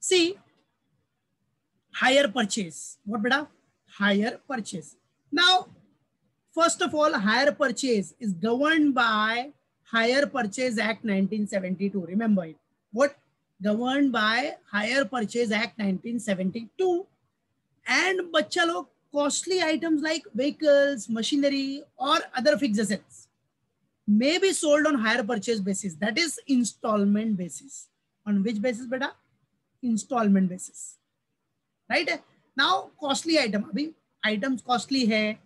C hire purchase. What beta? Hire purchase. Now, first of all, hire purchase is governed by Hire Purchase Act 1972. Remember it. What? Governed by Hire Purchase Act 1972. And बच्चा लोग costly items like vehicles, machinery or other fixed assets may be sold on hire purchase basis. That is installment basis. On which basis beta? Installment basis. Right है. Now costly item, अभी items costly है,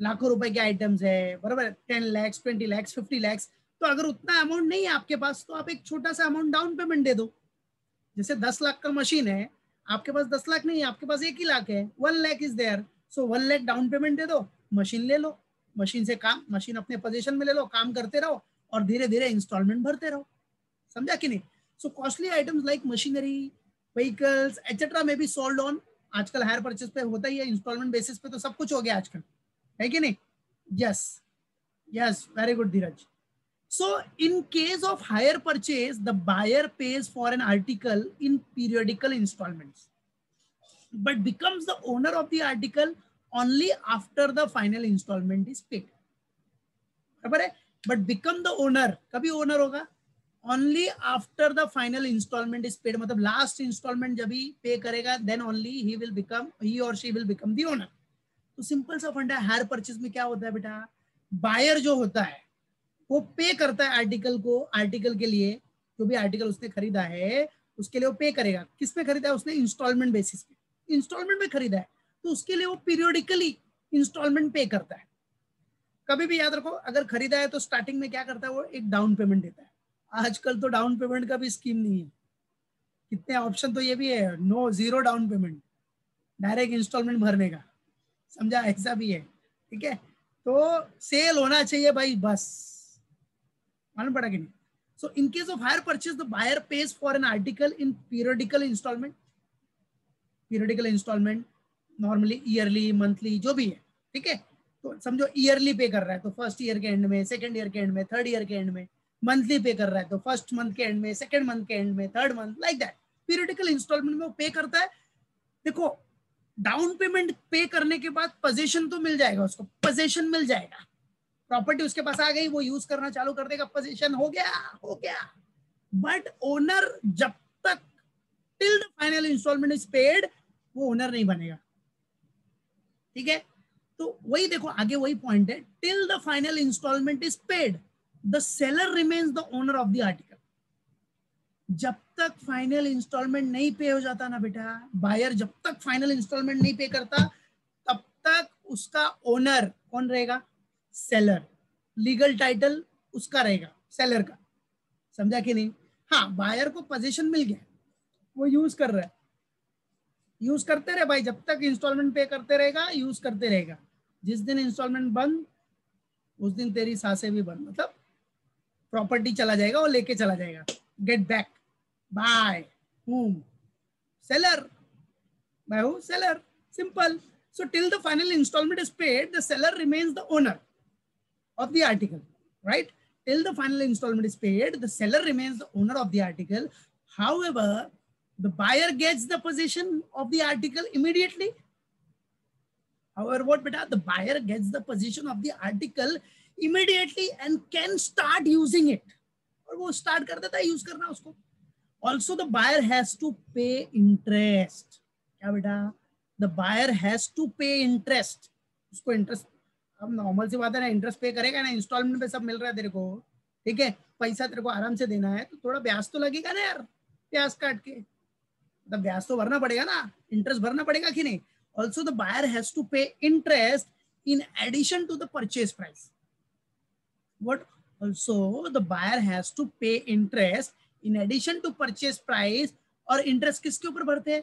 लाखों रुपए के items है, बराबर, 10 लाख 20 लाख 50 लाख. तो अगर उतना अमाउंट नहीं है आपके पास तो आप एक छोटा सा अमाउंट डाउन पेमेंट दे दो. जैसे 10 लाख का मशीन है, आपके पास 10 लाख नहीं है, आपके पास 1 ही लाख है, 1 lakh is there, so 1 lakh down payment दे दो, मशीन ले लो, मशीन से काम, मशीन अपने पोजीशन में ले लो, काम करते रहो और धीरे धीरे इंस्टॉलमेंट भरते रहो. समझा कि नहीं? सो costly items like machinery, vehicles etcetera में बी सोल्ड ऑन, आजकल हायर परचेज पे होता ही है, इंस्टॉलमेंट बेसिस पे तो सब कुछ हो गया आजकल, है कि नहीं? Yes yes, very good Dheeraj. So in case of hire purchase the buyer pays for an article in periodical instalments but becomes the owner of the article only after the final instalment is paid. बराबर है? But become the owner, कभी owner होगा only after the final installment is paid. मतलब last installment जब भी पे करेगा then only he or she will become the owner. तो सिंपल सा फंडा है. हायर परचेज में क्या होता है बेटा? बायर जो होता है वो पे करता है आर्टिकल को, आर्टिकल के लिए जो भी आर्टिकल उसने खरीदा है उसके लिए वो पे करेगा. किस पे खरीदा है उसने? इंस्टॉलमेंट बेसिस पे, इंस्टॉलमेंट में खरीदा है तो उसके लिए वो पीरियोडिकली इंस्टॉलमेंट पे करता है. कभी भी याद रखो, अगर खरीदा है तो स्टार्टिंग में क्या करता है, वो एक डाउन पेमेंट देता है. आजकल तो डाउन पेमेंट का भी स्कीम नहीं है, कितने ऑप्शन तो ये भी है, no zero down payment, direct instalment भरने का. समझा? ऐसा भी है. ठीक है, तो सेल होना चाहिए भाई, बस. मालूम पड़ा कि नहीं? So in case of hire purchase the buyer pays for an article in periodical installment. Periodical installment normally yearly, monthly, जो भी है. ठीक है, तो समझो ईयरली पे कर रहा है तो फर्स्ट ईयर के एंड में, सेकेंड ईयर के एंड में, थर्ड ईयर के एंड में. मंथली पे कर रहा है तो फर्स्ट मंथ के एंड में, सेकंड मंथ के एंड में, third month, like that. Periodical instalment में वो पे करता है. देखो, डाउन पेमेंट पे करने के बाद पोजीशन तो मिल जाएगा उसको, पोजीशन मिल जाएगा, प्रॉपर्टी उसके पास आ गई, वो यूज करना चालू कर देगा, पोजीशन हो गया. बट ओनर जब तक till the final instalment is paid वो ओनर नहीं बनेगा. ठीक है, तो वही देखो आगे वही पॉइंट है, till the final instalment is paid the seller remains the owner of the article. जब तक फाइनल इंस्टॉलमेंट नहीं पे हो जाता ना बेटा, बायर जब तक फाइनल इंस्टॉलमेंट नहीं पे करता तब तक उसका ओनर कौन रहेगा? सेलर. लीगल टाइटल उसका रहेगा, सेलर का. समझा कि नहीं? हाँ, बायर को पोजीशन मिल गया, वो यूज कर रहा है, यूज करते रहे भाई, जब तक इंस्टॉलमेंट पे करते रहेगा यूज करते रहेगा. जिस दिन इंस्टॉलमेंट बंद उस दिन तेरी सांसें भी बंद. मतलब प्रॉपर्टी चला जाएगा, वो लेके चला जाएगा. Get back by whom? Seller. By who? Seller. Simple. So till the final installment is paid, the seller remains the owner of the article, right? Till the final installment is paid, the seller remains the owner of the article. However, the buyer gets the possession of the article immediately. However, what beta? The buyer gets the possession of the article immediately and can start using it. और वो start कर देता है use करना उसको. Also, the buyer has to pay interest. क्या बेटा? The buyer has to pay interest. उसको इंटरेस्ट, अब नॉर्मल सी बात है ना, इंटरेस्ट पे करेगा ना, इंस्टॉलमेंट पे सब मिल रहा है तेरे को. ठीक है, पैसा तेरे को आराम से देना है तो थोड़ा ब्याज तो लगेगा ना यार, ब्याज काट के. मतलब ब्याज तो भरना पड़ेगा ना, इंटरेस्ट भरना पड़ेगा कि नहीं? Also, the buyer has to pay interest in addition to the purchase price. What? Also, the buyer has to pay interest in addition to purchase price. और इंटरेस्ट किसके ऊपर भरते हैं?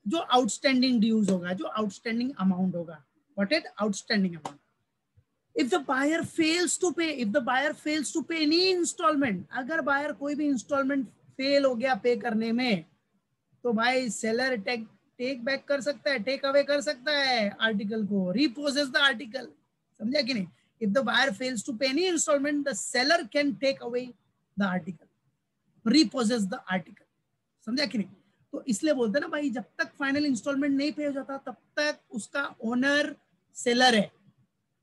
जो आउटस्टैंडिंग ड्यूज होगा, जो आउटस्टैंडिंग अमाउंट होगा. What is outstanding amount? If the buyer fails to pay any installment, अगर बायर कोई भी इंस्टॉलमेंट फेल हो गया पे करने में तो भाई सेलर टेक बैक कर सकता है, टेक अवे कर सकता है आर्टिकल को, रिपोजेस द आर्टिकल. समझा कि नहीं? If the buyer fails to pay any installment, the seller can take away the article, repossess the article. समझा कि नहीं? तो इसलिए बोलते हैं ना भाई, जब तक फाइनल इंस्टॉलमेंट नहीं पे हो जाता तब तक उसका ओनर सेलर है,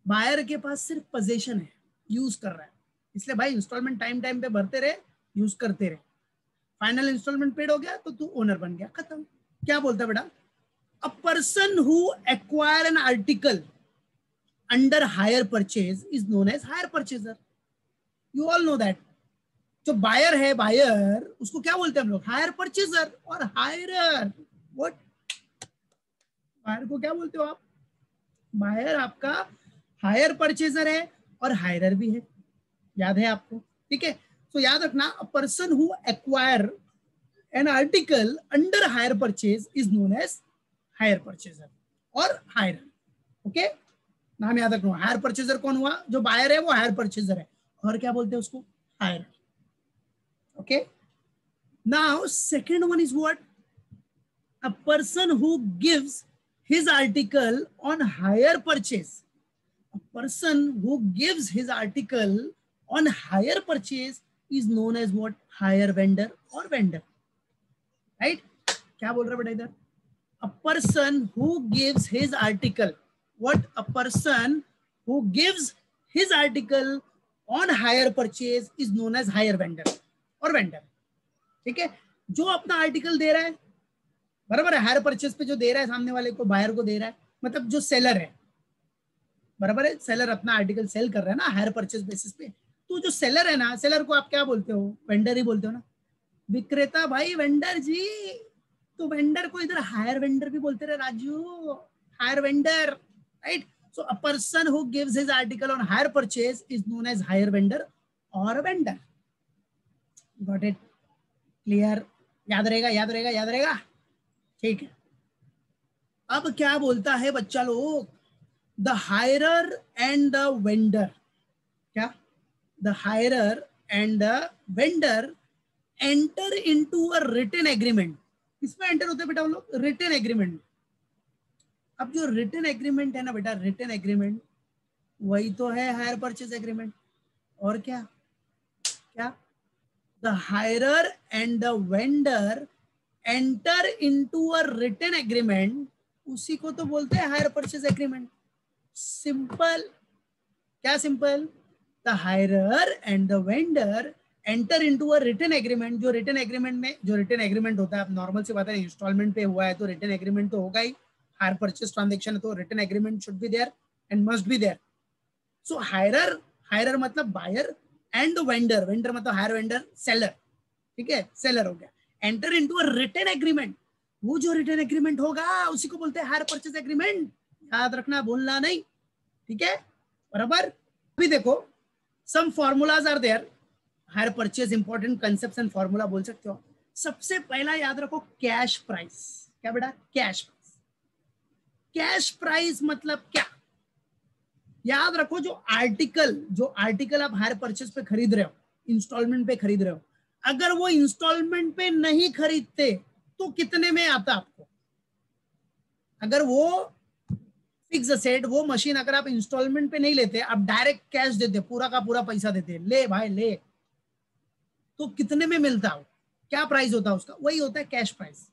बायर के पास सिर्फ पोजीशन है, यूज कर रहा है। इसलिए भाई इंस्टॉलमेंट टाइम टाइम पे भरते रहे, यूज करते रहे, फाइनल इंस्टॉलमेंट पेड हो गया तो तू ओनर बन गया, खत्म। क्या बोलता है बेटा, a person who acquire an article under hire purchase is known as hire purchaser. You all know that. जो बायर है, बायर, उसको क्या बोलते हैं हम लोग, हायर परचेजर। और हायरर, व्हाट, बायर को क्या बोलते हो आप, बायर आपका हायर परचेजर है और हायरर भी है, याद है आपको, ठीक है। तो याद रखना, a person who acquire an article under hire purchase is known as hire purchaser और हायरर। ओके, नाम याद रखना। हायर परचेजर कौन हुआ, जो बायर है वो हायर परचेजर है, और क्या बोलते हैं उसको, hire. Okay, now second one is what, a person who gives his article on hire purchase. A person who gives his article on hire purchase is known as what, hire vendor or vendor, right? क्या बोल रहा है बेटा इधर, a person who gives his article, what, a person who gives his article on hire purchase is known as hire vendor और vendor, ठीक है। जो अपना आर्टिकल दे रहा है, बराबर है, हायर परचेज पे जो दे रहा है सामने वाले को, बायर को दे रहा है, मतलब जो सेलर है, बराबर है, सेलर अपना आर्टिकल सेल कर रहा है ना हायर परचेज बेसिस पे। तो जो सेलर है ना, सेलर को आप क्या बोलते हो, वेंडर ही बोलते हो ना, विक्रेता भाई, वेंडर जी। तो वेंडर को इधर हायर वेंडर भी बोलते रहे Raju, hire vendor, right. So a person who gives his article on hire purchase is known as hire vendor और वेंडर। गॉट इट, क्लियर, याद रहेगा, याद रहेगा, याद रहेगा, ठीक है। अब क्या बोलता है बच्चा लोग, the hirer and the vendor, क्या, the hirer and the vendor enter into a written agreement. किसमें एंटर होते हैं बेटा हम लोग, रिटन एग्रीमेंट। अब जो रिटन एग्रीमेंट है ना बेटा, रिटन एग्रीमेंट वही तो है हायर परचेज एग्रीमेंट, और क्या, क्या, the hirer and the vendor enter into a written agreement, उसी को तो बोलते हैं हायर परचेज एग्रीमेंट। सिंपल, क्या simple, the hirer and the vendor enter into a written agreement. जो रिटन एग्रीमेंट में, जो रिटन एग्रीमेंट होता है, नॉर्मल सी बात है, इंस्टॉलमेंट पे हुआ है तो रिटन एग्रीमेंट तो होगा ही, हायर परचेज ट्रांजेक्शन है तो written agreement should be there and must be there. So hirer, hirer मतलब बायर, एंड वेंडर, वेंडर मतलब हायर वेंडर, सेलर, ठीक है, सेलर हो गया, enter into a written agreement. वो जो रिटन एग्रीमेंट होगा उसी को बोलते हैं हायर परचेज एग्रीमेंट, याद रखना, भूलना नहीं, ठीक है, बराबर। अभी देखो, some formulas are there, hire purchase important concepts and formula बोल सकते हो। सबसे पहला याद रखो, कैश प्राइस। क्या बेटा, कैश प्राइस। कैश प्राइस मतलब क्या, याद रखो, जो आर्टिकल आप हायर परचेज पे खरीद रहे हो, इंस्टॉलमेंट पे खरीद रहे हो, अगर वो इंस्टॉलमेंट पे नहीं खरीदते तो कितने में आता आपको, अगर वो फिक्स असेट, वो मशीन अगर आप इंस्टॉलमेंट पे नहीं लेते, आप डायरेक्ट कैश देते, पूरा का पूरा पैसा देते, ले भाई ले, तो कितने में मिलता हो, क्या प्राइस होता है उसका, वही होता है कैश प्राइस।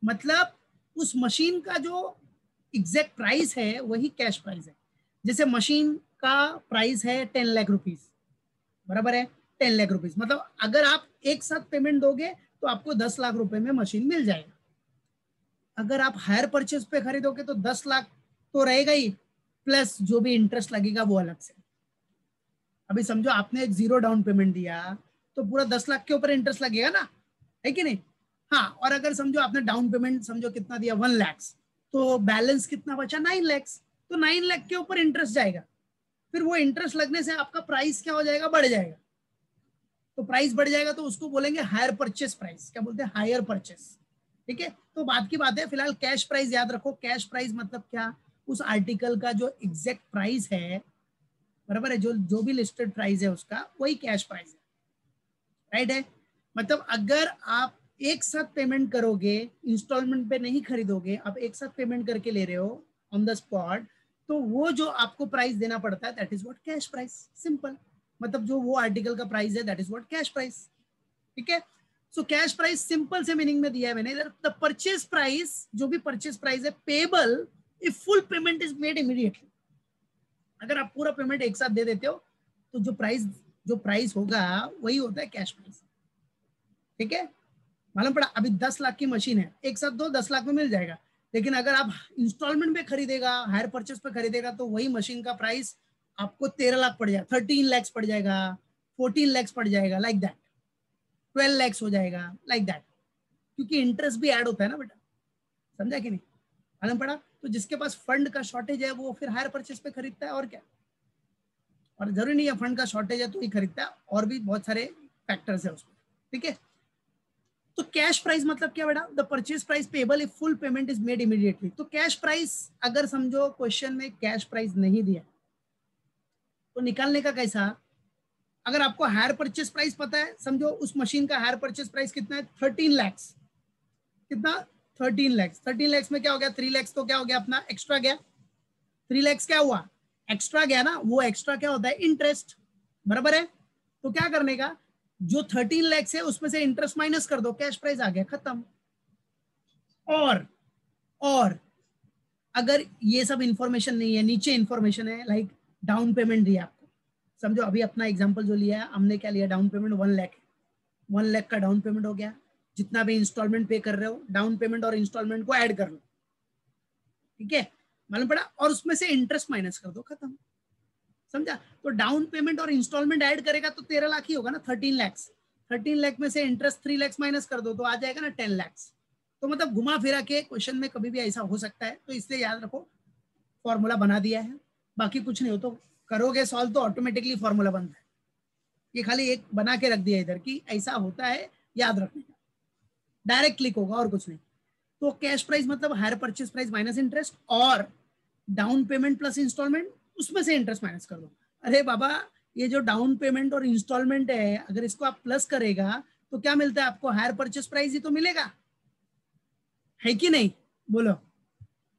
मतलब उस मशीन का जो एग्जैक्ट प्राइस है वही कैश प्राइस है। जैसे मशीन का प्राइस है 10 लाख रुपीज, बराबर है, 10 लाख रुपीज, मतलब अगर आप एक साथ पेमेंट दोगे तो आपको 10 लाख रुपए में मशीन मिल जाएगा। अगर आप हायर परचेज पे खरीदोगे तो 10 लाख तो रहेगा ही, प्लस जो भी इंटरेस्ट लगेगा वो अलग से। अभी समझो आपने एक 0 डाउन पेमेंट दिया तो पूरा 10 लाख के ऊपर इंटरेस्ट लगेगा ना, है कि नहीं। हाँ, और अगर समझो आपने डाउन पेमेंट समझो कितना दिया, 1 लाख, तो बैलेंस कितना बचा, 9 लाख, तो 9 लाख के ऊपर इंटरेस्ट जाएगा, फिर वो इंटरेस्ट लगने से आपका प्राइस क्या हो जाएगा, बढ़ जाएगा। तो प्राइस बढ़ जाएगा तो उसको बोलेंगे हायर परचेस प्राइस, क्या बोलते हैं, हायर परचेस, ठीक है। तो बात की बात है, फिलहाल कैश प्राइस याद रखो। कैश प्राइस मतलब क्या, उस आर्टिकल का जो एग्जैक्ट प्राइस है, बराबर है, जो जो भी लिस्टेड प्राइस है उसका, वही कैश प्राइस है, राइट है। मतलब अगर आप एक साथ पेमेंट करोगे, इंस्टॉलमेंट पे नहीं खरीदोगे, आप एक साथ पेमेंट करके ले रहे हो ऑन द स्पॉट, तो वो जो आपको प्राइस देना पड़ता है that is what cash price, simple. मतलब जो वो आर्टिकल का प्राइस है that is what cash price, ठीक है। सो कैश प्राइस सिंपल से मीनिंग में दिया है मैंने इधर, द परचेज प्राइस, जो भी परचेज प्राइस है, payable if full payment is made immediately. अगर आप पूरा पेमेंट एक साथ दे देते हो तो जो प्राइस होगा वही होता है कैश प्राइस। ठीक है, मालूम पड़ा? अभी 10 लाख की मशीन है, एक साथ दो 10 लाख में मिल जाएगा, लेकिन अगर आप इंस्टॉलमेंट पे खरीदेगा, हायर परचेस पे खरीदेगा, तो वही मशीन का प्राइस आपको 13 लाख पड़ जाएगा, 13 लाख पड़ जाएगा, 14 लाख पड़ जाएगा, लाइक दैट, 12 लाख हो जाएगा, लाइक दैट, क्योंकि इंटरेस्ट भी ऐड होता है ना बेटा, समझा कि नहीं? मालूम पड़ा? तो जिसके पास फंड का शॉर्टेज है वो फिर हायर परचेस पे खरीदता है, और क्या। और जरूरी नहीं है फंड का शॉर्टेज है तो ही खरीदता है, और भी बहुत सारे फैक्टर्स है उसमें। ठीक है, तो कैश प्राइस मतलब क्या बेटा? The purchase price payable if full payment is made immediately. तो कैश प्राइस, अगर समझो क्वेश्चन में कैश प्राइस नहीं दिया तो निकालने का कैसा? अगर आपको हायर परचेज प्राइस पता है, समझो उस मशीन का हायर परचेज प्राइस कितना है, 13 लाख। कितना? 13 लाख। 13 लाख में क्या हो गया? 3 लाख तो क्या हो गया अपना? एक्स्ट्रा गया। 3 लाख क्या हुआ? एक्स्ट्रा गया ना। वो एक्स्ट्रा क्या होता है? इंटरेस्ट, बराबर है। तो क्या करने का, जो 13 लाख है उसमें से इंटरेस्ट माइनस कर दो, कैश प्राइस आ गया, खत्म। और अगर ये सब इंफॉर्मेशन नहीं है, नीचे इंफॉर्मेशन है, लाइक डाउन पेमेंट दिया आपको, समझो अभी अपना एग्जांपल जो लिया है हमने, क्या लिया? डाउन पेमेंट 1 लाख, 1 लाख का डाउन पेमेंट हो गया। जितना भी इंस्टॉलमेंट पे कर रहे हो, डाउन पेमेंट और इंस्टॉलमेंट को ऐड कर लो, ठीक है, मालूम पड़ा? और उसमें से इंटरेस्ट माइनस कर दो, खत्म। समझा? तो डाउन पेमेंट और इंस्टॉलमेंट ऐड करेगा तो 13 लाख ही होगा ना, 13 लाख। 13 लाख में से इंटरेस्ट 3 लाख माइनस कर दो तो आ जाएगा ना 10 लाख। तो मतलब घुमा फिरा के क्वेश्चन में कभी भी ऐसा हो सकता है, तो इसलिए याद रखो फॉर्मूला बना दिया है, बाकी कुछ नहीं हो, तो करोगे सॉल्व तो ऑटोमेटिकली फॉर्मूला बनता है। ये खाली एक बना के रख दिया इधर कि ऐसा होता है, याद रखने का, डायरेक्ट क्लिक होगा और कुछ नहीं। तो कैश प्राइस मतलब higher purchase price minus interest, और डाउन पेमेंट प्लस इंस्टॉलमेंट, उसमें से इंटरेस्ट माइनस कर दो। अरे बाबा, ये जो डाउन पेमेंट और इंस्टॉलमेंट है, अगर इसको आप प्लस करेगा तो क्या मिलता है आपको? हायर परचेज प्राइस ही तो मिलेगा, है कि नहीं? बोलो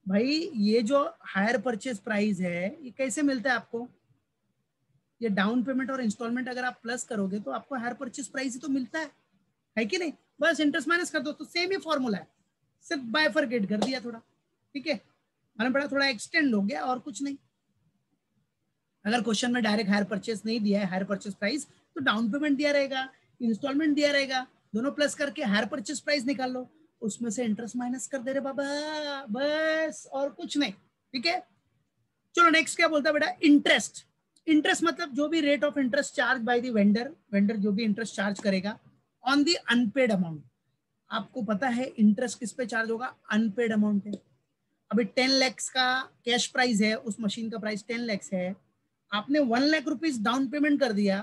भाई, ये जो हायर परचेज प्राइस है ये कैसे मिलता है आपको? ये डाउन पेमेंट और इंस्टॉलमेंट अगर आप प्लस करोगे तो आपको हायर परचेज प्राइस ही तो मिलता है कि नहीं? बस इंटरेस्ट माइनस कर दो, तो सेम ही फॉर्मूला है, सिर्फ बाइफरकेट कर दिया थोड़ा। ठीक है, मालूम पड़ा? थोड़ा एक्सटेंड हो गया और कुछ नहीं। अगर क्वेश्चन में डायरेक्ट हायर परचेज नहीं दिया है, हायर परचेज प्राइस, तो डाउन पेमेंट दिया रहेगा, इंस्टॉलमेंट दिया रहेगा, दोनों प्लस करके हायर परचेज प्राइस निकाल लो, उसमें से इंटरेस्ट माइनस कर दे रहे बाबा, बस और कुछ नहीं। ठीक है, चलो नेक्स्ट क्या बोलता है बेटा? इंटरेस्ट। इंटरेस्ट मतलब जो भी rate of interest charge by the vendor, vendor जो भी इंटरेस्ट चार्ज करेगा ऑन द अनपेड अमाउंट। आपको पता है इंटरेस्ट किस पे चार्ज होगा? अनपेड अमाउंट पे। अभी 10 लाख का कैश प्राइस है, उस मशीन का प्राइस 10 लाख है, आपने 1 लाख रुपीज डाउन पेमेंट कर दिया,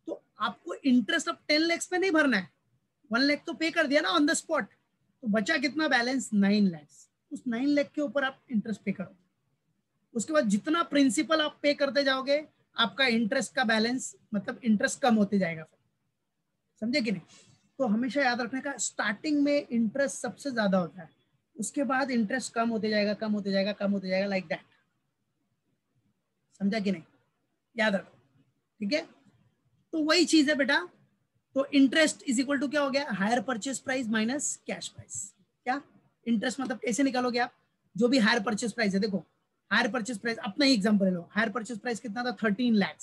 तो आपको इंटरेस्ट अब 10 लाख पे नहीं भरना है, 1 लाख तो पे कर दिया ना ऑन द स्पॉट, तो बचा कितना बैलेंस? 9 लाख। उस 9 लाख के ऊपर आप इंटरेस्ट पे करो, उसके बाद जितना प्रिंसिपल आप पे करते जाओगे आपका इंटरेस्ट का बैलेंस, मतलब इंटरेस्ट कम होते जाएगा फिर, समझे कि नहीं? तो हमेशा याद रखने का, स्टार्टिंग में इंटरेस्ट सबसे ज्यादा होता है, उसके बाद इंटरेस्ट कम होते जाएगा, कम होते जाएगा, कम होते जाएगा, लाइक दैट। समझा कि नहीं? याद रखो, ठीक है? तो वही चीज है बेटा। तो इंटरेस्ट इज इक्वल टू क्या हो गया? Hire purchase price minus cash price. क्या इंटरेस्ट मतलब कैसे निकालोगे आप? जो भी हायर परचेज प्राइस है, देखो हायर परचेज प्राइस, अपना ही एग्जांपल ले लो, हायर परचेज प्राइस कितना था? 13 लाख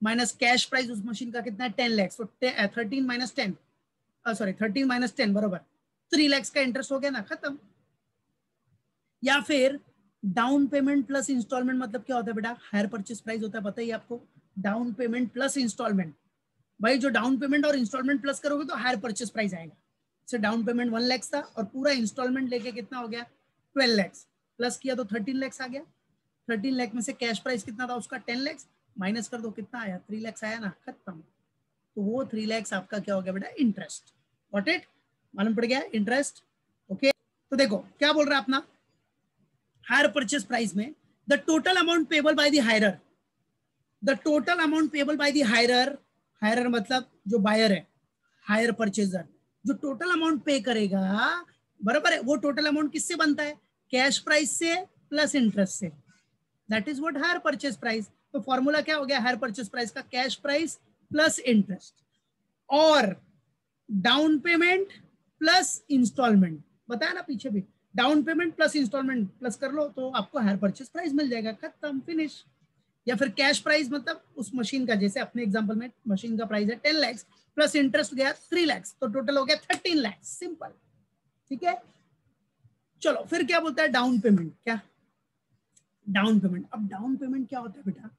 माइनस कैश प्राइस उस मशीन का कितना है? 10 लाख। तो 13 माइनस 10, सॉरी 13 माइनस 10 बरोबर 3 लाख का इंटरेस्ट हो गया ना, खत्म। या फिर डाउन पेमेंट प्लस इंस्टॉलमेंट मतलब क्या होता है बेटा? हायर परचेज प्राइस होता है, पता ही आपको, डाउन पेमेंट प्लस इंस्टॉलमेंट। भाई जो डाउन पेमेंट और इंस्टॉलमेंट प्लस करोगे तो हायर परचेज प्राइस आएगा। से डाउन पेमेंट 1 लाख था और पूरा इंस्टॉलमेंट लेके कितना हो गया? 12 लाख, प्लस किया तो 13 लाख आ गया। 13 लाख में से कैश प्राइस कितना था उसका? 10 लाख, माइनस कर दो कितना आया? 3 लाख आया ना, खत्म। तो वो 3 लाख आपका क्या हो गया बेटा? इंटरेस्ट। Got it? मालूम पड़ गया इंटरेस्ट? ओके, तो देखो क्या बोल रहा है अपना, हायर परचेज प्राइस में the total amount payable by the hirer, the total amount payable by the hirer, hirer मतलब जो बायर है, हायर परचेजर, जो टोटल अमाउंट पे करेगा, बराबर है, वो टोटल अमाउंट किससे बनता है? कैश प्राइस से प्लस इंटरेस्ट से, that is what hire purchase price. तो फॉर्मूला क्या हो गया हायर परचेज प्राइस का? Cash price plus interest. और डाउन पेमेंट प्लस इंस्टॉलमेंट, बताया ना पीछे भी, down payment plus instalment plus कर लो तो आपको हायर परचेज प्राइस मिल जाएगा, खत्म, फिनिश। या फिर कैश प्राइस मतलब उस मशीन का, जैसे अपने एग्जांपल में मशीन का प्राइस है 10 लाख प्लस इंटरेस्ट गया 3 लाख, तो टोटल हो गया 13 लाख, सिंपल। ठीक है, चलो फिर क्या बोलता है डाउन पेमेंट, क्या डाउन पेमेंट। अब डाउन पेमेंट क्या होता है बेटा,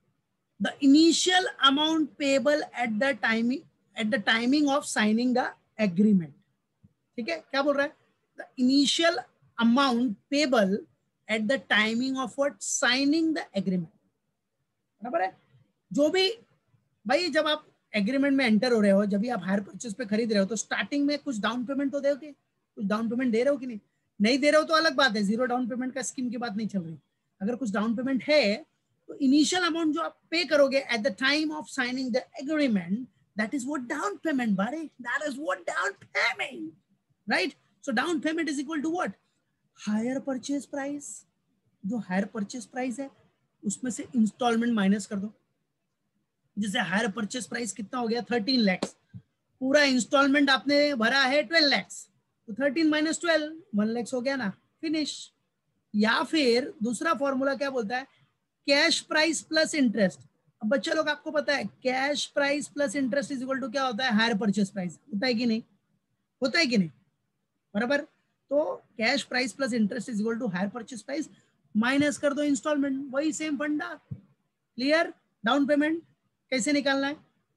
the initial amount payable at the timing of signing the agreement. ठीक है, क्या बोल रहा है, the initial amount payable at the timing of what, signing the agreement, बराबर है। जो भी भाई जब आप एग्रीमेंट में एंटर हो रहे हो, जब भी आप हायर परचेज पे खरीद रहे हो, तो स्टार्टिंग में कुछ डाउन पेमेंट तो दोगे, कुछ डाउन पेमेंट दे रहे हो कि नहीं, नहीं दे रहे हो तो अलग बात है, जीरो डाउन पेमेंट का स्कीम की बात नहीं चल रही। अगर कुछ डाउन पेमेंट है तो इनिशियल अमाउंट जो आप पे करोगे at the time of signing the agreement, that is what down payment बारे, that is what down payment, right. So down payment is equal to what, hire purchase price. जो hire purchase price है उसमें से instalment minus कर दो, जैसे higher purchase price कितना हो गया 13 लाख, पूरा इंस्टॉलमेंट आपने भरा है 12 लाख, तो 13 माइनस 12 1 लाख हो गया ना, फिनिश। या फिर दूसरा फॉर्मूला क्या बोलता है, कैश प्राइस प्लस इंटरेस्ट। अब बच्चे लोग आपको पता है cash price plus interest is equal to क्या होता है, हायर परचेज प्राइस, होता है कि नहीं, होता है कि नहीं, बराबर। तो cash price plus interest is equal to hire purchase price, minus कर दो इंस्टॉलमेंट, वही सेम फंडा, क्लियर। डाउन पेमेंट कैसे निकालना है,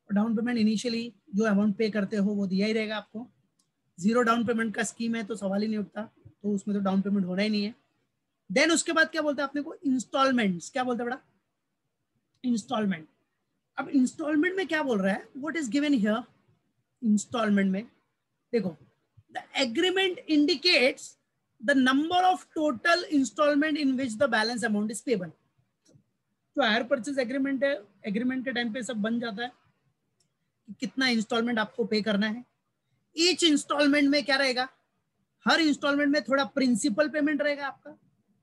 डाउन पेमेंट इनिशियली जो अमाउंट पे करते हो वो दिया ही रहेगा आपको, जीरो डाउन पेमेंट का स्कीम है तो सवाल ही नहीं उठता, तो उसमें तो डाउन पेमेंट होना ही नहीं है। देन उसके बाद क्या बोलता है अपने को, इंस्टॉलमेंट्स, क्या बोलता है बड़ा, इंस्टॉलमेंट। अब इंस्टॉलमेंट में क्या बोल रहा है, what is given here, instalment में देखो, the agreement indicates the number of total instalment in which the balance amount is payable. जो हायर परचेज एग्रीमेंट है, एग्रीमेंट के टाइम पे सब बन जाता है कि कितना इंस्टॉलमेंट आपको पे करना है। ईच इंस्टॉलमेंट में क्या रहेगा, हर इंस्टॉलमेंट में थोड़ा प्रिंसिपल पेमेंट रहेगा आपका,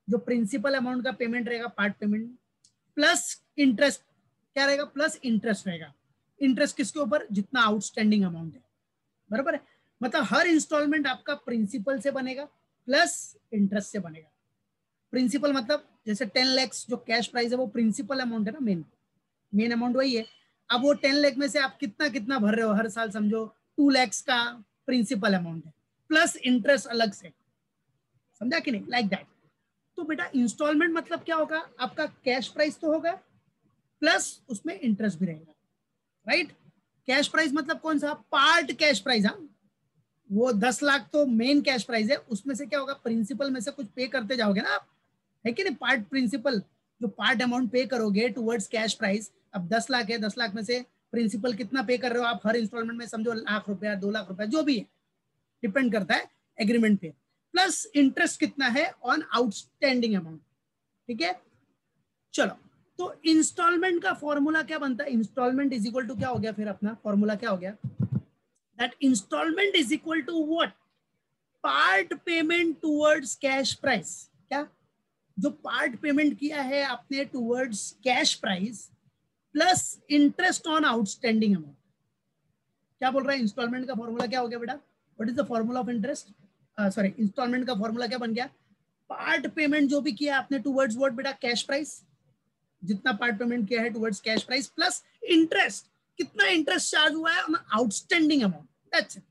जो प्रिंसिपल अमाउंट का पेमेंट रहेगा पार्ट पेमेंट, प्लस इंटरेस्ट, क्या रहेगा, प्लस इंटरेस्ट रहेगा। इंटरेस्ट किसके ऊपर, जितना आउटस्टैंडिंग अमाउंट है, बराबर है। मतलब हर इंस्टॉलमेंट आपका प्रिंसिपल से बनेगा प्लस इंटरेस्ट से बनेगा। प्रिंसिपल मतलब जैसे 10 लाख जो कैश प्राइस है वो प्रिंसिपल अमाउंट है ना, मेन अमाउंट वही है। अब वो 10 लाख में से आप कितना कितना भर रहे हो हर साल, समझो 2 लाख का प्रिंसिपल अमाउंट है प्लस इंटरेस्ट अलग से, समझा कि नहीं, लाइक दैट। तो बेटा इंस्टॉलमेंट मतलब क्या होगा, आपका कैश प्राइस तो होगा प्लस उसमें इंटरेस्ट भी रहेगा, राइट। कैश प्राइस मतलब कौन सा, पार्ट कैश प्राइस, हाँ, वो 10 लाख तो मेन कैश प्राइस है, उसमें से क्या होगा, प्रिंसिपल में से कुछ पे करते जाओगे ना आप, है कि नहीं, पार्ट प्रिंसिपल, जो पार्ट अमाउंट पे करोगे टुवर्ड्स कैश प्राइस। अब 10 लाख है, 10 लाख में से प्रिंसिपल कितना पे कर रहे हो आप हर इंस्टॉलमेंट में, समझो लाख रुपया 2 लाख रुपया जो भी है, डिपेंड करता है एग्रीमेंट पे, प्लस इंटरेस्ट कितना है ऑन आउटस्टैंडिंग अमाउंट। ठीक है, चलो, तो इंस्टॉलमेंट का फॉर्मूला क्या बनता है, इंस्टॉलमेंट इज इक्वल टू क्या हो गया, फिर अपना फॉर्मूला क्या हो गया, that instalment is equal to what, part payment towards cash price. क्या, जो पार्ट पेमेंट किया है आपने towards cash price plus interest on outstanding amount. क्या बोल रहा है, इंस्टॉलमेंट का फॉर्मूला क्या हो गया बेटा, what is the formula of interest, sorry instalment का फॉर्मूला क्या बन गया, पार्ट पेमेंट जो भी किया आपने टुवर्ड्स व्हाट बेटा, कैश प्राइस, जितना पार्ट पेमेंट किया है towards cash price plus interest, कितना इंटरेस्ट चार्ज हुआ है on outstanding amount, that's it.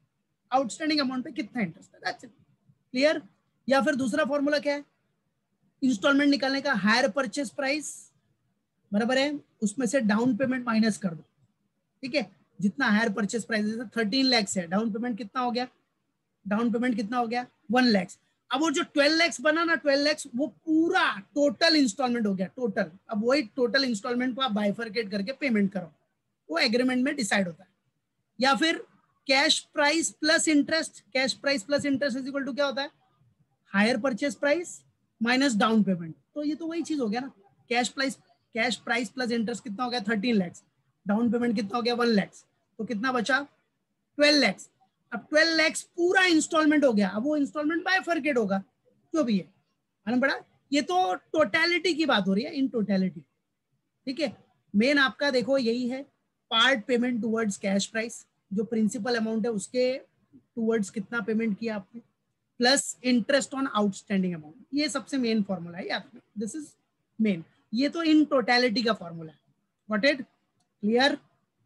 Outstanding amount पे कितना इंटरेस्ट है, दैट्स इट, क्लियर। या फिर दूसरा फॉर्मूला क्या है, इंस्टॉलमेंट निकालने का, हायर परचेज प्राइस, बराबर है, उसमें से डाउन पेमेंट माइनस कर दो। ठीक है, जितना हायर परचेज प्राइस है 13 लाख है, डाउन पेमेंट कितना हो गया, डाउन पेमेंट कितना हो गया 1 लाख। अब वो जो 12 लाख बना ना, 12 लाख वो पूरा टोटल इंस्टॉलमेंट हो गया, टोटल। अब वही टोटल इंस्टॉलमेंट को आप बाइफरकेट करके पेमेंट करो, वो एग्रीमेंट में डिसाइड होता है। या फिर cash price plus interest, cash price plus interest is equal to क्या होता है, hire purchase price minus down payment. तो ये तो वही चीज हो गया ना, कैश प्राइस प्लस इंटरेस्ट कितना हो गया 13 लाख, डाउन पेमेंट कितना हो गया 1 लाख, तो कितना बचा 12 लाख। अब 12 लाख पूरा इंस्टॉलमेंट हो गया, अब वो इंस्टॉलमेंट बाइफरकेट होगा, जो भी है, मालूम पड़ा। ये तो टोटलिटी की बात हो रही है, इन टोटलिटी। ठीक है, मेन आपका देखो यही है, part payment towards cash price, जो प्रिंसिपल अमाउंट है उसके टूवर्ड्स कितना पेमेंट किया आपने, plus interest on outstanding amount, ये सबसे मेन फॉर्मूला है याद रखना, दिस इज मेन, ये तो इन टोटलिटी का फॉर्मूला है। गॉट इट, क्लियर,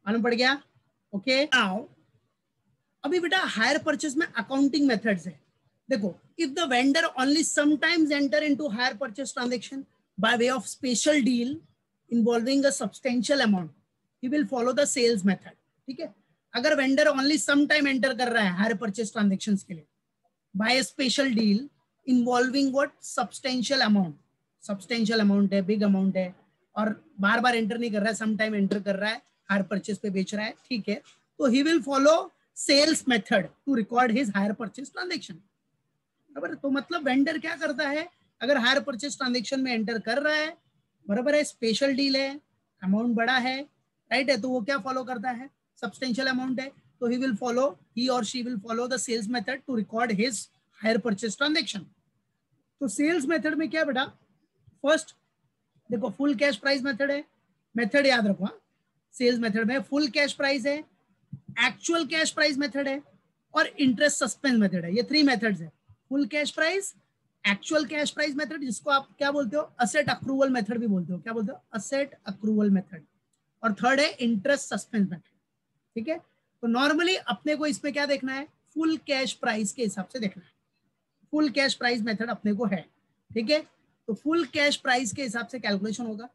मालूम पड़ गया, ओके। नाउ अभी बेटा हायर परचेज में अकाउंटिंग मेथड्स है, देखो, if the vendor only sometimes enter into hire purchase transaction by way of special deal involving a substantial amount, he will follow the sales method, ठीक है। अगर vendor only some time enter कर रहा है hire purchase transactions के लिए by a special deal involving what, substantial amount, substantial amount है, big amount है, और बार बार एंटर नहीं कर रहा है, सम टाइम एंटर कर रहा है, हायर परचेज पे बेच रहा है, ठीक है, तो he will follow sales method to record his hire purchase transaction, बराबर। तो मतलब वेंडर क्या करता है, अगर हायर परचेज ट्रांजैक्शन में एंटर कर रहा है, बराबर है, स्पेशल डील है, अमाउंट बड़ा है, राइट है, तो वो क्या फॉलो करता है, सब्सटेंशियल अमाउंट है, तो ही विल फॉलो, ही और she will follow the sales method to record his hire purchase transaction. तो सेल्स मेथड में क्या बेटा, फर्स्ट देखो फुल कैश प्राइस मेथड है, मेथड याद रखो, सेल्स मेथड में फुल कैश प्राइस है, एक्चुअल कैश प्राइस मेथड है, और इंटरेस्ट सस्पेंस मेथड है, ये 3 मेथड्स है, full cash price, actual cash price method, जिसको आप क्या बोलते हो, असेट अक्रूवल मेथड भी बोलते हो, क्या बोलते हो, असेट अक्रूवल मेथड, और थर्ड है इंटरेस्ट सस्पेंस मेथड, ठीक है। तो नॉर्मली अपने को इसमें क्या देखना है, फुल कैश प्राइस के हिसाब से देखना है, फुल कैश प्राइस मेथड अपने को है, ठीक है। तो फुल कैश प्राइस के हिसाब से कैलकुलेशन होगा,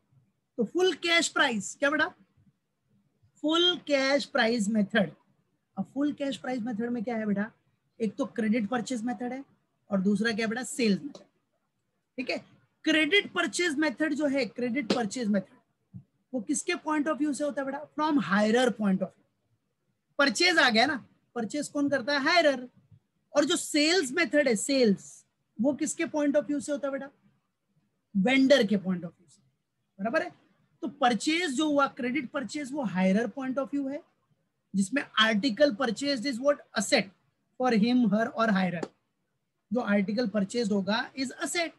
तो फुल कैश प्राइस क्या बेटा, फुल कैश प्राइस मेथड, अब फुल कैश प्राइस मेथड में क्या है बेटा, एक तो क्रेडिट परचेज मेथड है, और दूसरा क्या बेटा, सेल्स मेथड, ठीक है। क्रेडिट परचेज मेथड जो है, क्रेडिट परचेज मेथड वो किसके पॉइंट ऑफ व्यू से होता है बेटा, from hirer point of view, purchase आ गया ना, परचेज कौन करता है, हायरर, और जो सेल्स मेथड है, सेल्स, वो किसके पॉइंट ऑफ व्यू से होता है बेटा, वेंडर के पॉइंट ऑफ व्यू से, बराबर है। तो परचेज जो हुआ, क्रेडिट परचेज, वो हायरर पॉइंट ऑफ व्यू है, जिसमें article purchase is what, asset for him her और हायरर, जो आर्टिकल परचेज होगा इज असेट,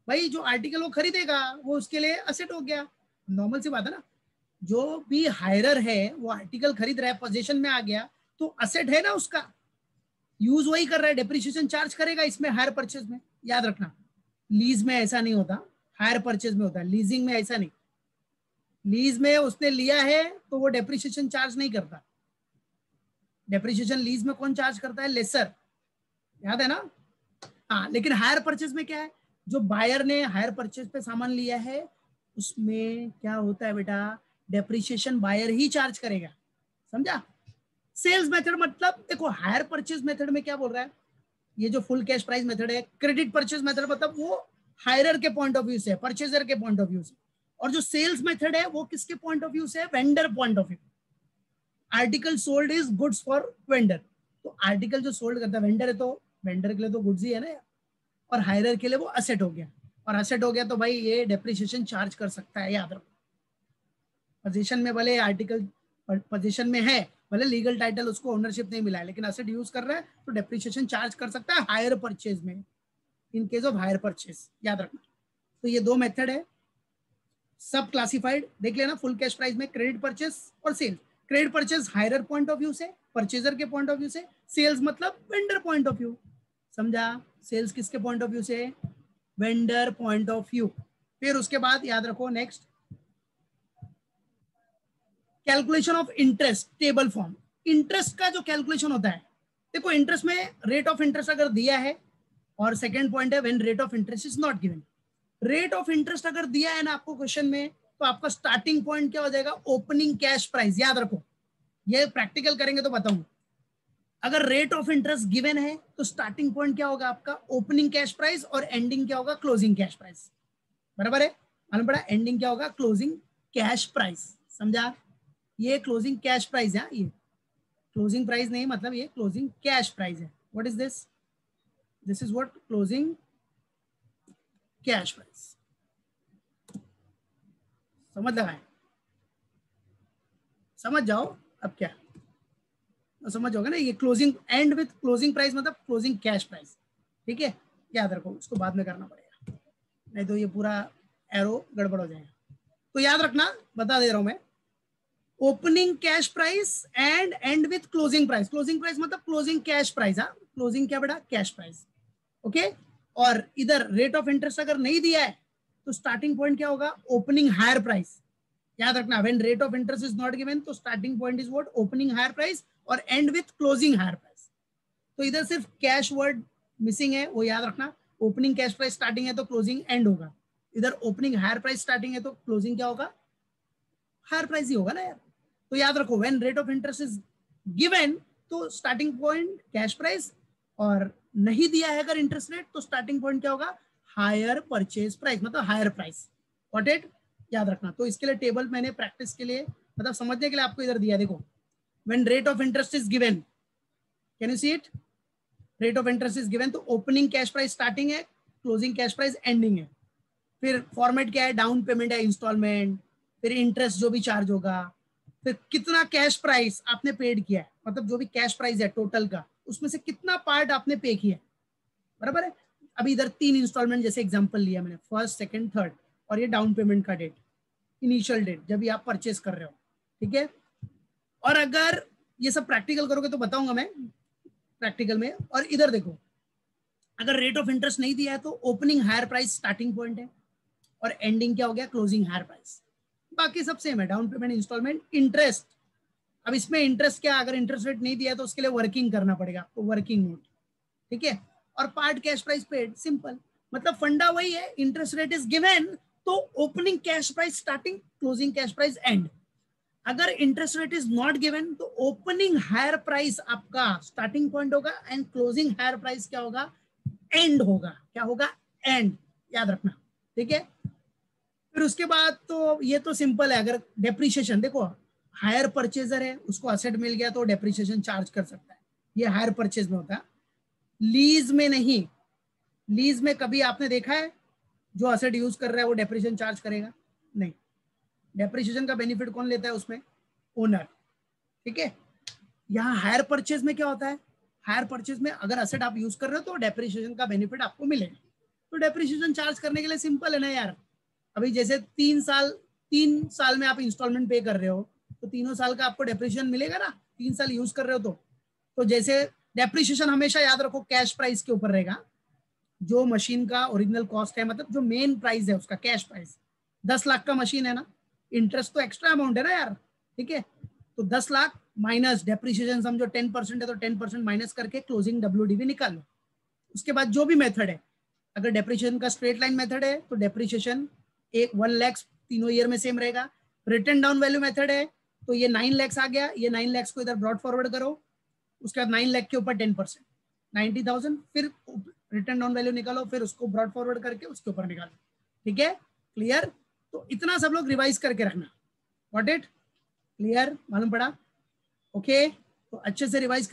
भाई जो आर्टिकल वो खरीदेगा वो उसके लिए असेट हो गया, नॉर्मल सी बात है ना, जो भी हायरर है वो आर्टिकल खरीद रहा है, पोजीशन में आ गया, तो असेट है ना उसका, यूज वही कर रहा है, डेप्रिसिएशन चार्ज करेगा इसमें हायर परचेज में, याद रखना, लीज में ऐसा नहीं होता, हायर परचेज में होता है, लीजिंग में ऐसा नहीं, लीज में उसने लिया है तो वो डेप्रिसिएशन चार्ज नहीं करता, डेप्रिसिएशन लीज में कौन चार्ज करता है, लेसर, याद है ना, हाँ। लेकिन हायर परचेज में क्या है, जो बायर ने हायर परचेज पे सामान लिया है उसमें क्या होता है बेटा, डेप्रिसिएशन बायर ही चार्ज करेगा, समझा। सेल्स मेथड मतलब देखो, हायर परचेज मेथड में क्या बोल रहा है, ये जो फुल कैश प्राइस मेथड है, क्रेडिट परचेज मेथड मतलब वो हायरर के पॉइंट ऑफ व्यू से, परचेजर के पॉइंट ऑफ व्यू से, और जो सेल्स मेथड है वो किसके पॉइंट ऑफ व्यू से है, vendor point of view, article sold is goods for vendor, तो आर्टिकल जो सोल्ड करता है वेंडर है, तो वेंडर के लिए तो गुड्स ही है ना, और हायरर के लिए वो असेट हो गया, और असेट हो गया तो भाई ये डेप्रिसिएशन चार्ज कर सकता है, याद रखो, पोजीशन में भले आर्टिकल पोजीशन में है, भले लीगल टाइटल उसको ओनरशिप नहीं मिला है, लेकिन असेट यूज कर रहा है तो डेप्रिसिएशन चार्ज कर सकता है हायर परचेज में, इन केस ऑफ हायर परचेज, याद रखना। तो ये 2 मेथड है, सब क्लासिफाइड देख लेना, फुल कैश प्राइस में क्रेडिट परचेज और sale, credit purchase hirer point of view से, परचेजर के पॉइंट ऑफ व्यू से, सेल्स मतलब वेंडर पॉइंट ऑफ व्यू, समझा, सेल्स किसके पॉइंट ऑफ व्यू से, वेंडर पॉइंट ऑफ व्यू। फिर उसके बाद याद रखो next, calculation of interest table form, interest का जो कैलकुलेशन होता है, देखो इंटरेस्ट में रेट ऑफ इंटरेस्ट अगर दिया है, और सेकंड पॉइंट है when rate of interest is not given, rate of interest अगर दिया है ना आपको क्वेश्चन में, तो आपका स्टार्टिंग पॉइंट क्या हो जाएगा, ओपनिंग कैश प्राइस, याद रखो, ये प्रैक्टिकल करेंगे तो बताऊंगा, अगर रेट ऑफ इंटरेस्ट गिवन है तो स्टार्टिंग पॉइंट क्या होगा आपका, ओपनिंग कैश प्राइस, और एंडिंग क्या होगा, क्लोजिंग कैश प्राइस, बराबर है, मालूम पड़ा, एंडिंग क्या होगा, क्लोजिंग कैश प्राइस, समझा, ये क्लोजिंग कैश प्राइस है, ये क्लोजिंग प्राइस नहीं, मतलब ये क्लोजिंग कैश प्राइस है, what is this, this is what, closing cash price, समझ लगा है, समझ जाओ, अब क्या तो समझ होगा ना, ये closing and with closing price मतलब क्लोजिंग कैश प्राइस, ठीक है, याद रखो, उसको बाद में करना पड़ेगा, नहीं तो ये पूरा एरो गड़बड़ हो जाएगा, तो याद रखना, बता दे रहा हूं मैं, opening cash price and and with closing price. Closing price मतलब क्लोजिंग कैश प्राइस। हाँ, क्लोजिंग क्या बेटा? Cash price. ओके, और इधर रेट ऑफ इंटरेस्ट अगर नहीं दिया है तो स्टार्टिंग पॉइंट क्या होगा? Opening hire price. याद रखना, when rate of interest is not given तो starting point is what? Opening hire price और end with closing hire price. तो इधर सिर्फ कैश वर्ड मिसिंग है, वो याद रखना। ओपनिंग कैश प्राइस स्टार्टिंग है तो क्लोजिंग एंड होगा। इधर ओपनिंग हायर प्राइस स्टार्टिंग है तो क्लोजिंग क्या होगा? हायर प्राइस ही होगा ना यार। तो याद रखो, when rate of interest is given तो स्टार्टिंग पॉइंट कैश प्राइस, और नहीं दिया है अगर इंटरेस्ट रेट तो स्टार्टिंग पॉइंट क्या होगा? हायर परचेज प्राइस, मतलब हायर प्राइस। Got it? याद रखना। तो इसके लिए टेबल मैंने प्रैक्टिस के लिए, मतलब समझने के लिए आपको इधर दिया। देखो, when rate of interest is given, can you see it? Rate of interest is given तो ओपनिंग कैश प्राइस स्टार्टिंग है, क्लोजिंग कैश प्राइस एंडिंग है। फिर फॉर्मेट क्या है? डाउन पेमेंट है, इंस्टॉलमेंट, फिर इंटरेस्ट जो भी चार्ज होगा, फिर कितना कैश प्राइस आपने पेड किया है, मतलब जो भी कैश प्राइस है टोटल का, उसमें से कितना पार्ट आपने पे किया है। बराबर है? अभी इधर 3 इंस्टॉलमेंट जैसे एग्जांपल लिया मैंने, फर्स्ट, सेकंड, थर्ड, और ये डाउन पेमेंट का डेट, इनिशियल डेट जब भी आप परचेस कर रहे हो। ठीक है? और अगर ये सब प्रैक्टिकल करोगे तो बताऊंगा मैं प्रैक्टिकल में। और इधर देखो, अगर रेट ऑफ इंटरेस्ट नहीं दिया है तो opening hire price starting point है और एंडिंग क्या हो गया? Closing hire price. बाकी सब सेम है, डाउन पेमेंट, इंस्टॉलमेंट, इंटरेस्ट। अब इसमें इंटरेस्ट क्या? अगर इंटरेस्ट रेट नहीं दिया तो उसके लिए वर्किंग करना पड़ेगा, तो वर्किंग नोट। ठीक है? और part cash price paid, simple. मतलब फंडा वही है, इंटरेस्ट रेट इज गिवन तो opening cash price starting, closing cash price end. अगर interest rate is not given तो ओपनिंग हायर प्राइस आपका स्टार्टिंग पॉइंट होगा एंड क्लोजिंग हायर प्राइस क्या होगा? एंड होगा। क्या होगा? एंड। याद रखना। ठीक है? फिर उसके बाद तो ये तो सिंपल है। अगर डेप्रिसिएशन, देखो हायर परचेजर है, उसको असेट मिल गया तो डेप्रिसिएशन चार्ज कर सकता है, ये हायर परचेज में होता है, लीज में नहीं। लीज में कभी आपने देखा है जो असेट यूज कर रहा है वो डेप्रिसिएशन चार्ज करेगा? नहीं। डेप्रिसिएशन का बेनिफिट कौन लेता है उसमें? ओनर। ठीक है? यहाँ हायर परचेज में क्या होता है? हायर परचेज में अगर असेट आप यूज कर रहे हो तो डेप्रिसिएशन का बेनिफिट आपको मिलेगा। तो डेप्रिसिएशन चार्ज करने के लिए सिंपल है ना यार। अभी जैसे 3 साल में आप इंस्टॉलमेंट पे कर रहे हो तो तीनों साल का आपको डेप्रिसिएशन मिलेगा ना, 3 साल यूज कर रहे हो तो जैसे डेप्रिसिएशन हमेशा याद रखो कैश प्राइस के ऊपर रहेगा। जो मशीन का ओरिजिनल कॉस्ट है, मतलब जो मेन प्राइस है उसका कैश प्राइस, 10 लाख का मशीन है ना, इंटरेस्ट तो एक्स्ट्रा अमाउंट है ना यार। ठीक है? तो 10 लाख माइनस डेप्रिसिएशन समझो 10% है तो 10% माइनस करके क्लोजिंग डब्ल्यूडीवी निकालो। उसके बाद जो भी मेथड है, अगर डेप्रिसिएशन का स्ट्रेट लाइन मेथड है तो डेप्रिसिएशन 1 लाख तीनों ईयर में सेम रहेगा। रिटर्न डाउन वैल्यू मेथड है तो ये 9 लाख आ गया, ये 9 लाख को इधर ब्रॉड फॉरवर्ड करो, उसके बाद 9 लाख के ऊपर 10%, 90,000, फिर रिटर्न डाउन वैल्यू निकालो, फिर उसको ब्रॉड फॉरवर्ड करके उसके ऊपर निकालो। ठीक है? क्लियर? तो इतना सब लोग रिवाइज करके रखना। Got it? क्लियर? मालूम पड़ा? ओके, तो अच्छे से रिवाइज